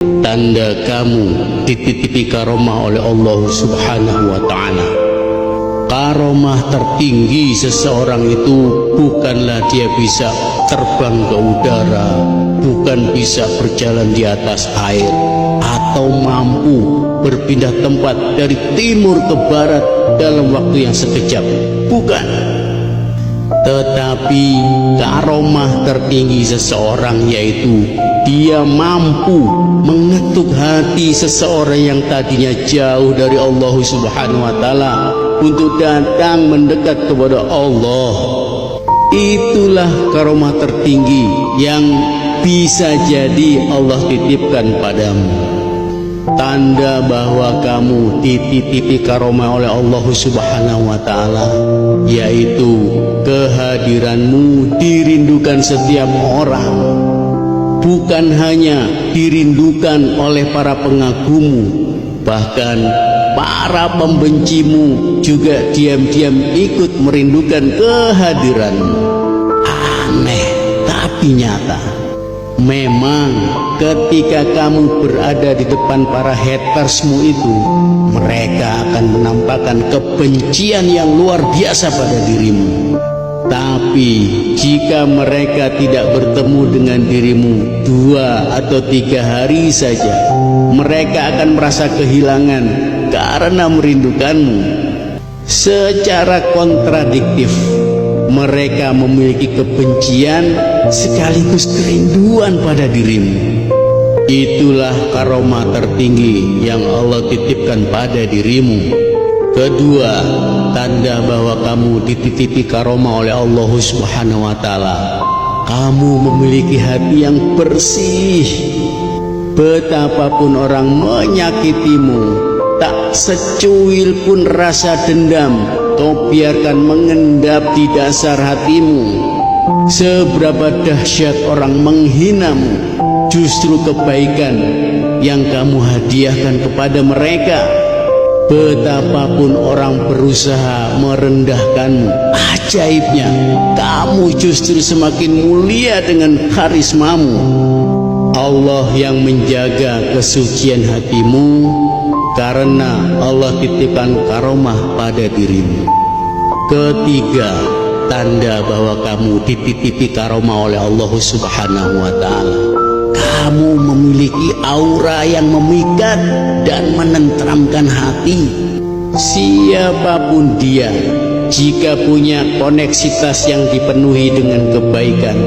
tanda kamu dititipi karomah oleh Allah Subhanahu wa ta'ala. Karomah tertinggi seseorang itu bukanlah dia bisa terbang ke udara, bukan bisa berjalan di atas air, atau mampu berpindah tempat dari timur ke barat dalam waktu yang sekejap. Bukan. Tetapi karomah tertinggi seseorang yaitu dia mampu mengetuk hati seseorang yang tadinya jauh dari Allah Subhanahu wa ta'ala untuk datang mendekat kepada Allah. Itulah karomah tertinggi yang bisa jadi Allah titipkan padamu. Tanda bahwa kamu dititipi karomah oleh Allah Subhanahu wa ta'ala yaitu kehadiranmu dirindukan setiap orang. Bukan hanya dirindukan oleh para pengagummu, bahkan para pembencimu juga diam-diam ikut merindukan kehadiranmu. Aneh tapi nyata. Memang ketika kamu berada di depan para hatersmu itu, mereka akan menampakkan kebencian yang luar biasa pada dirimu. Tapi jika mereka tidak bertemu dengan dirimu 2 atau 3 hari saja, mereka akan merasa kehilangan karena merindukanmu. Secara kontradiktif, mereka memiliki kebencian sekaligus kerinduan pada dirimu. Itulah karomah tertinggi yang Allah titipkan pada dirimu. Kedua, tanda bahwa kamu dititipi karomah oleh Allah Subhanahu wa ta'ala, kamu memiliki hati yang bersih. Betapapun orang menyakitimu, tak secuil pun rasa dendam kau biarkan mengendap di dasar hatimu. Seberapa dahsyat orang menghinamu, justru kebaikan yang kamu hadiahkan kepada mereka. Betapapun orang berusaha merendahkanmu, ajaibnya kamu justru semakin mulia dengan karismamu. Allah yang menjaga kesucian hatimu karena Allah titipkan karomah pada dirimu. Ketiga, tanda bahwa kamu dititipi karomah oleh Allah Subhanahu wa ta'ala, kamu memiliki aura yang memikat dan menenteramkan hati. Siapapun dia, jika punya koneksitas yang dipenuhi dengan kebaikan,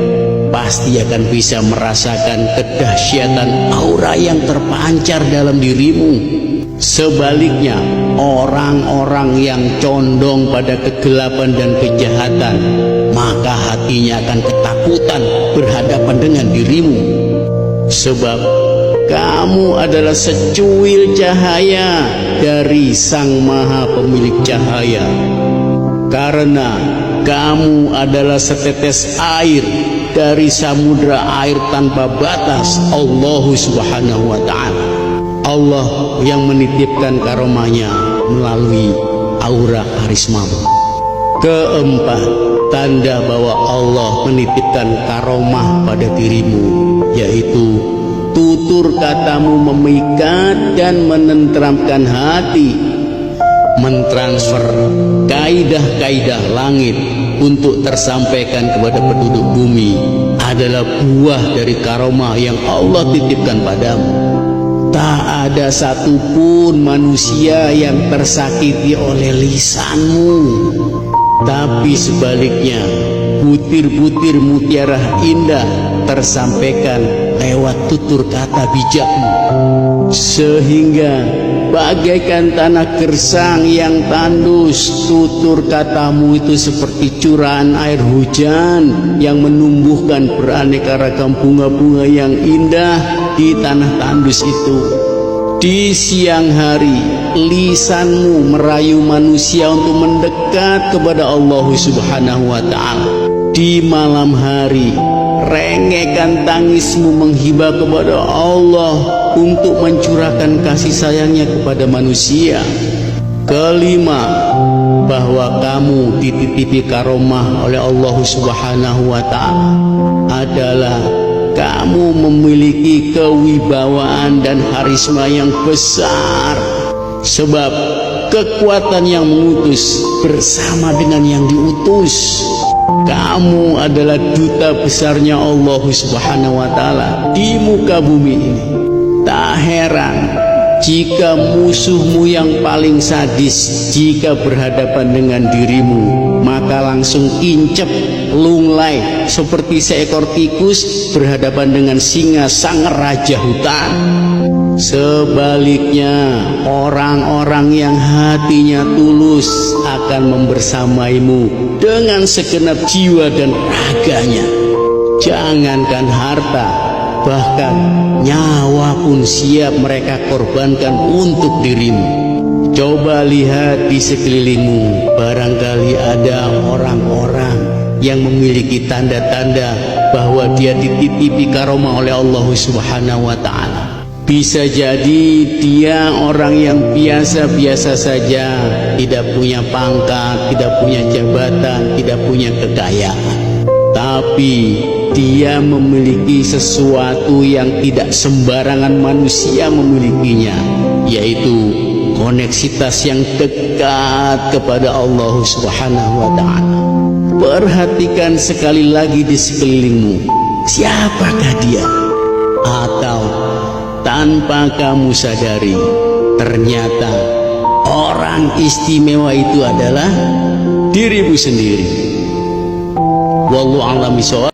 pasti akan bisa merasakan kedahsyatan aura yang terpancar dalam dirimu. Sebaliknya, orang-orang yang condong pada kegelapan dan kejahatan, maka hatinya akan ketakutan berhadapan dengan dirimu. Sebab kamu adalah secuil cahaya dari Sang Maha Pemilik cahaya. Karena kamu adalah setetes air dari samudra air tanpa batas Allah Subhanahu wa ta'ala. Allah yang menitipkan karomahnya melalui aura karismamu. Keempat, tanda bahwa Allah menitipkan karomah pada dirimu yaitu tutur katamu memikat dan menenteramkan hati. Mentransfer kaidah-kaidah langit untuk tersampaikan kepada penduduk bumi adalah buah dari karomah yang Allah titipkan padamu. Tak ada satupun manusia yang tersakiti oleh lisanmu, tapi sebaliknya butir-butir mutiara indah tersampaikan lewat tutur kata bijakmu, sehingga bagaikan tanah gersang yang tandus, tutur katamu itu seperti curahan air hujan yang menumbuhkan beraneka ragam bunga-bunga yang indah di tanah tandus itu. Di siang hari, lisanmu merayu manusia untuk mendekat kepada Allah Subhanahu wa ta'ala. Di malam hari, rengekan tangismu menghibah kepada Allah untuk mencurahkan kasih sayangnya kepada manusia. Kelima, bahwa kamu dititipi karomah oleh Allah Subhanahu wa ta'ala adalah kamu memiliki kewibawaan dan harisma yang besar, sebab kekuatan yang mengutus bersama dengan yang diutus. Kamu adalah duta besarnya Allah Subhanahu wa Ta'ala di muka bumi ini. Tak heran jika musuhmu yang paling sadis, jika berhadapan dengan dirimu, maka langsung kincep, lunglai seperti seekor tikus berhadapan dengan singa sang raja hutan. Sebaliknya, orang-orang yang hatinya tulus akan membersamaimu dengan segenap jiwa dan raganya. Jangankan harta, bahkan nyawa pun siap mereka korbankan untuk dirimu. Coba lihat di sekelilingmu, barangkali ada orang-orang yang memiliki tanda-tanda bahwa dia dititipi karomah oleh Allah Subhanahu wa Ta'ala. Bisa jadi dia orang yang biasa-biasa saja, tidak punya pangkat, tidak punya jabatan, tidak punya kekayaan, tapi dia memiliki sesuatu yang tidak sembarangan manusia memilikinya, yaitu koneksitas yang dekat kepada Allah Subhanahu wa Ta'ala. Perhatikan sekali lagi di sekelilingmu, siapakah dia? Atau tanpa kamu sadari, ternyata orang istimewa itu adalah dirimu sendiri. Wallahu a'lam bishawab.